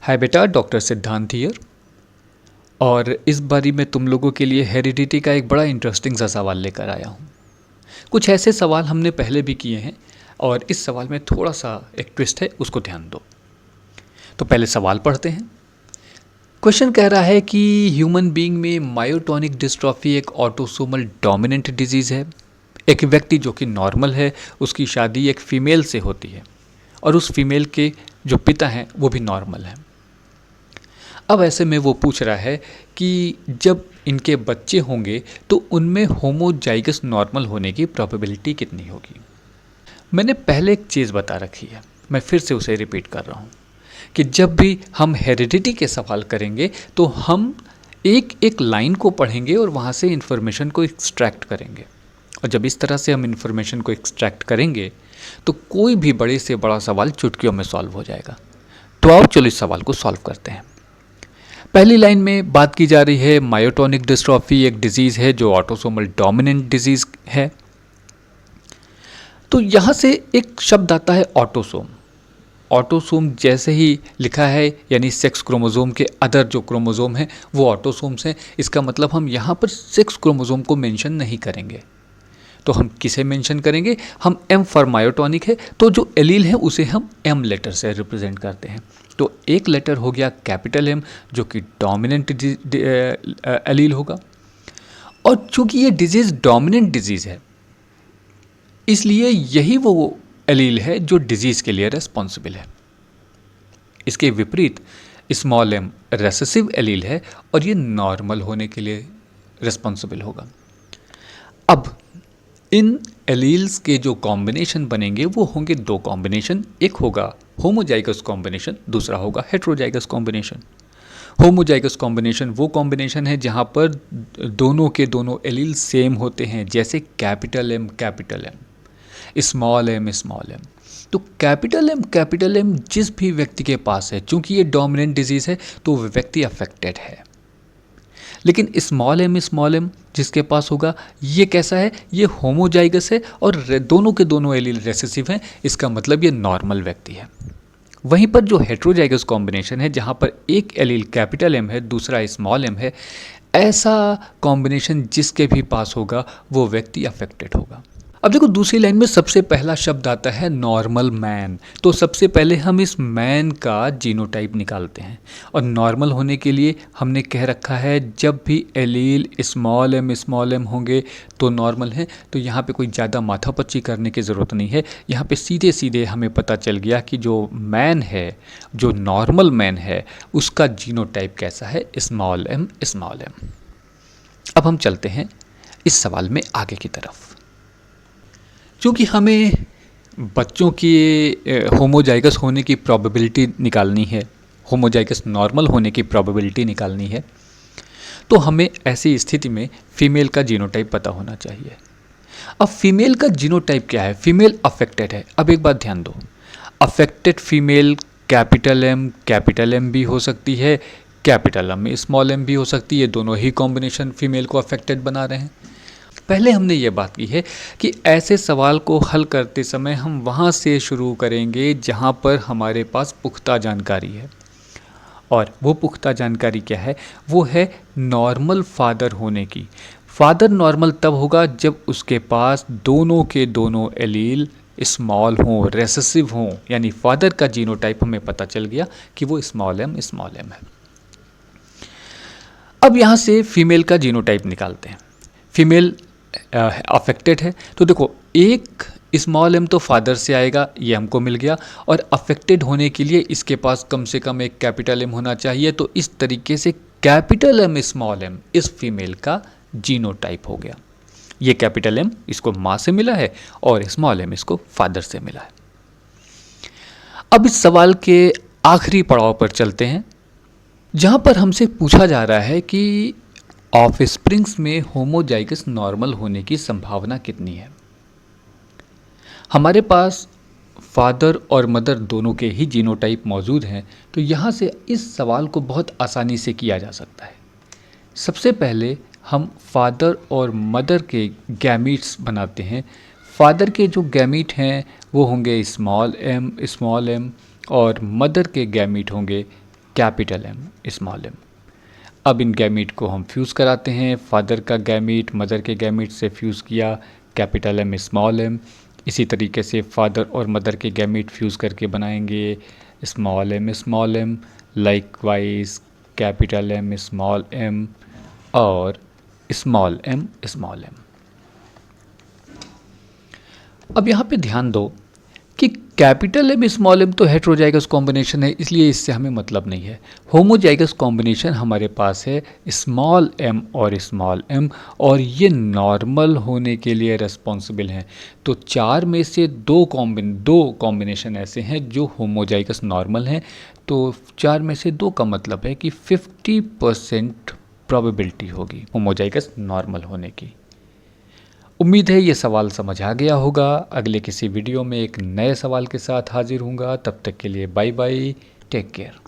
हाय बेटा, डॉक्टर सिद्धांत हियर। और इस बारी मैं तुम लोगों के लिए हेरिडिटी का एक बड़ा इंटरेस्टिंग सा सवाल लेकर आया हूँ। कुछ ऐसे सवाल हमने पहले भी किए हैं और इस सवाल में थोड़ा सा एक ट्विस्ट है, उसको ध्यान दो। तो पहले सवाल पढ़ते हैं। क्वेश्चन कह रहा है कि ह्यूमन बीइंग में मायोटोनिक डिस्ट्रॉफी एक ऑटोसोमल डोमिनेंट डिजीज़ है। एक व्यक्ति जो कि नॉर्मल है, उसकी शादी एक फीमेल से होती है और उस फीमेल के जो पिता हैं वो भी नॉर्मल हैं। अब ऐसे में वो पूछ रहा है कि जब इनके बच्चे होंगे तो उनमें होमोजाइगस नॉर्मल होने की प्रोबेबिलिटी कितनी होगी। मैंने पहले एक चीज़ बता रखी है, मैं फिर से उसे रिपीट कर रहा हूँ कि जब भी हम हेरिडिटी के सवाल करेंगे तो हम एक एक लाइन को पढ़ेंगे और वहाँ से इन्फॉर्मेशन को एक्सट्रैक्ट करेंगे। और जब इस तरह से हम इन्फॉर्मेशन को एक्सट्रैक्ट करेंगे तो कोई भी बड़े से बड़ा सवाल चुटकियों में सॉल्व हो जाएगा। तो आओ चलो इस सवाल को सॉल्व करते हैं। पहली लाइन में बात की जा रही है मायोटोनिक डिस्ट्रॉफी एक डिजीज़ है जो ऑटोसोमल डोमिनेंट डिजीज़ है। तो यहाँ से एक शब्द आता है ऑटोसोम। ऑटोसोम जैसे ही लिखा है यानी सेक्स क्रोमोसोम के अदर जो क्रोमोसोम हैं वो ऑटोसोम्स हैं। इसका मतलब हम यहाँ पर सेक्स क्रोमोसोम को मेंशन नहीं करेंगे। तो हम किसे मेंशन करेंगे? हम एम फॉर मायोटोनिक है तो जो एलील है उसे हम एम लेटर से रिप्रेजेंट करते हैं। तो एक लेटर हो गया कैपिटल एम जो कि डोमिनेंट एलील होगा। और चूंकि ये डिजीज़ डोमिनेंट डिजीज़ है इसलिए यही वो एलील है जो डिजीज़ के लिए रेस्पॉन्सिबल है। इसके विपरीत स्मॉल एम रेसेसिव एलील है और ये नॉर्मल होने के लिए रेस्पॉन्सिबल होगा। अब इन एलील्स के जो कॉम्बिनेशन बनेंगे वो होंगे दो कॉम्बिनेशन, एक होगा होमोजाइगस कॉम्बिनेशन, दूसरा होगा हेट्रोजाइगस कॉम्बिनेशन। होमोजाइगस कॉम्बिनेशन वो कॉम्बिनेशन है जहाँ पर दोनों के दोनों एलील सेम होते हैं, जैसे कैपिटल एम स्मॉल एम। तो कैपिटल एम जिस भी व्यक्ति के पास है, चूंकि ये डोमिनेंट डिजीज़ है तो वो व्यक्ति अफेक्टेड है। लेकिन स्मॉल एम जिसके पास होगा ये कैसा है? ये होमोजाइगस है और दोनों के दोनों एलील रेसेसिव हैं। इसका मतलब ये नॉर्मल व्यक्ति है। वहीं पर जो हेट्रोजाइगस कॉम्बिनेशन है जहाँ पर एक एलील कैपिटल एम है दूसरा स्मॉल एम है, ऐसा कॉम्बिनेशन जिसके भी पास होगा वो व्यक्ति अफेक्टेड होगा। अब देखो दूसरी लाइन में सबसे पहला शब्द आता है नॉर्मल मैन। तो सबसे पहले हम इस मैन का जीनोटाइप निकालते हैं और नॉर्मल होने के लिए हमने कह रखा है जब भी एलील स्मॉल एम होंगे तो नॉर्मल है। तो यहाँ पे कोई ज़्यादा माथापच्ची करने की ज़रूरत नहीं है। यहाँ पे सीधे सीधे हमें पता चल गया कि जो मैन है, जो नॉर्मल मैन है, उसका जीनोटाइप कैसा है? Small M. अब हम चलते हैं इस सवाल में आगे की तरफ। क्योंकि हमें बच्चों की होमोजाइगस होने की प्रोबेबिलिटी निकालनी है, होमोजाइगस नॉर्मल होने की प्रोबेबिलिटी निकालनी है, तो हमें ऐसी स्थिति में फीमेल का जीनोटाइप पता होना चाहिए। अब फीमेल का जीनोटाइप क्या है? फीमेल अफेक्टेड है। अब एक बात ध्यान दो, अफेक्टेड फीमेल कैपिटल एम भी हो सकती है, कैपिटल एम स्मॉल एम भी हो सकती है। दोनों ही कॉम्बिनेशन फीमेल को अफेक्टेड बना रहे हैं। पहले हमने ये बात की है कि ऐसे सवाल को हल करते समय हम वहाँ से शुरू करेंगे जहाँ पर हमारे पास पुख्ता जानकारी है। और वो पुख्ता जानकारी क्या है? वो है नॉर्मल फादर होने की। फादर नॉर्मल तब होगा जब उसके पास दोनों के दोनों एलील स्मॉल हों, रेसेसिव हों, यानी फादर का जीनोटाइप हमें पता चल गया कि वो स्मॉल एम है। अब यहाँ से फीमेल का जीनोटाइप निकालते हैं। फीमेल अफेक्टेड है तो देखो एक स्मॉल एम तो फादर से आएगा, ये हमको मिल गया। और अफेक्टेड होने के लिए इसके पास कम से कम एक कैपिटल एम होना चाहिए। तो इस तरीके से कैपिटल एम स्मॉल एम इस फीमेल का जीनोटाइप हो गया। ये कैपिटल एम इसको माँ से मिला है और स्मॉल एम इसको फादर से मिला है। अब इस सवाल के आखिरी पड़ाव पर चलते हैं जहाँ पर हमसे पूछा जा रहा है कि ऑफस्प्रिंग्स में होमोजाइगस नॉर्मल होने की संभावना कितनी है। हमारे पास फादर और मदर दोनों के ही जीनोटाइप मौजूद हैं, तो यहाँ से इस सवाल को बहुत आसानी से किया जा सकता है। सबसे पहले हम फादर और मदर के गैमीट्स बनाते हैं। फादर के जो गैमीट हैं वो होंगे स्मॉल एम और मदर के गैमीट होंगे कैपिटल एम स्मॉल एम। अब इन गैमीट को हम फ्यूज़ कराते हैं। फादर का गैमीट मदर के गैमीट से फ्यूज़ किया, कैपिटल एम स्मॉल एम। इसी तरीके से फादर और मदर के गैमीट फ्यूज़ करके बनाएंगे small M, likewise capital M small M और स्मॉल एम। अब यहाँ पे ध्यान दो कि कैपिटल एम स्मॉल एम तो हेटेरोजाइगस कॉम्बिनेशन है, इसलिए इससे हमें मतलब नहीं है। होमोजाइगस कॉम्बिनेशन हमारे पास है स्मॉल एम और ये नॉर्मल होने के लिए रेस्पॉन्सिबल हैं। तो 4 में से 2 कॉम्बिनेशन ऐसे हैं जो होमोजाइगस नॉर्मल हैं। तो 4 में से 2 का मतलब है कि 50% प्रोबेबिलिटी होगी होमोजाइगस नॉर्मल होने की। उम्मीद है ये सवाल समझ आ गया होगा। अगले किसी वीडियो में एक नए सवाल के साथ हाजिर होऊंगा। तब तक के लिए बाय बाय, टेक केयर।